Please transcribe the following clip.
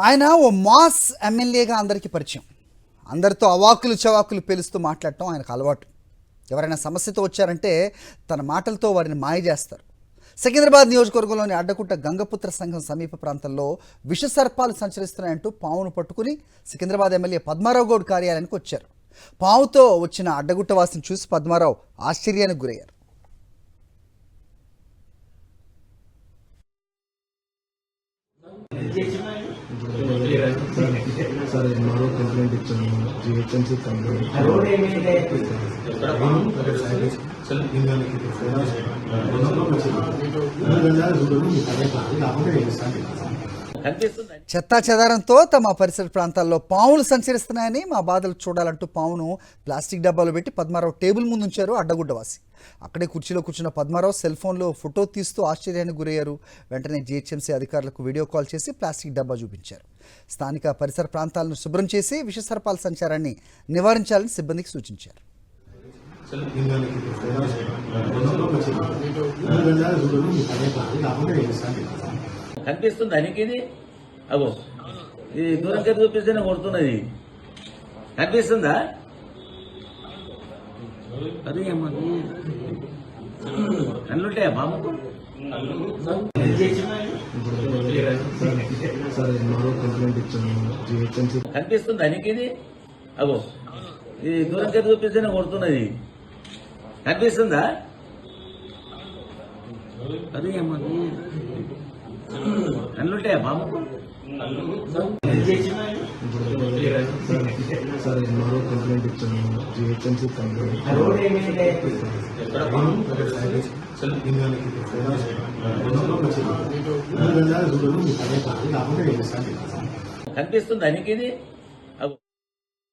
ఆయన ఓ మాస్ ఎమ్మెల్యేగా అందరికీ పరిచయం. అందరితో అవాకులు చవాకులు పేలుస్తూ మాట్లాడటం ఆయనకు అలవాటు. ఎవరైనా సమస్యతో వచ్చారంటే తన మాటలతో వారిని మాయ చేస్తారు. సికింద్రాబాద్ నియోజకవర్గంలోని అడ్డగుట్ట గంగపుత్ర సంఘం సమీప ప్రాంతంలో విషసర్పాలు సంచరిస్తున్నాయంటూ పావును పట్టుకుని సికింద్రాబాద్ ఎమ్మెల్యే పద్మారావు గౌడ్ కార్యాలయానికి వచ్చారు. పావుతో వచ్చిన అడ్డగుట్ట వాసిని చూసి పద్మారావు ఆశ్చర్యానికి గురయ్యారు. సార్ మరో కంప్లైంట్ ఇచ్చాము జిహెచ్ఎంసీ కంప్లైంట్ చెత్తా చెదారంతో తమ పరిసర ప్రాంతాల్లో పాములు సంచరిస్తున్నాయని మా బాధలు చూడాలంటూ పామును ప్లాస్టిక్ డబ్బాలో పెట్టి పద్మారావు టేబుల్ ముందు ఉంచారు అడ్డగుడ్డవాసి. అక్కడే కుర్చీలో కూర్చున్న పద్మారావు సెల్ ఫోన్లో ఫోటో తీస్తూ ఆశ్చర్యానికి గురయ్యారు. వెంటనే జిహెచ్ఎంసీ అధికారులకు వీడియో కాల్ చేసి ప్లాస్టిక్ డబ్బా చూపించారు. స్థానిక పరిసర ప్రాంతాలను శుభ్రం చేసి విషసర్పాల సంచారాన్ని నివారించాలని సిబ్బందికి సూచించారు. కనిపిస్తుంది దానికి ఇది అగో ఇది దూరంగా చూపిస్తేనే కొడుతున్నది కనిపిస్తుందా అదే అన్నుంటాయా బాబుకు సార్ మరో కంప్లైంట్ ఇచ్చాము జిహెచ్ఎంసీ కనిపిస్తుంది దానికి ఇది అగో ఇది దూరంగా చూపిస్తేనే కొడుతున్నది కనిపిస్తుందా అదే అన్నుంటాయా బాబుకు సార్ మరో కంప్లైంట్ ఇచ్చాము జిహెచ్ఎంసీ కంప్లైంట్ కనిపిస్తుంది దానికి ఇది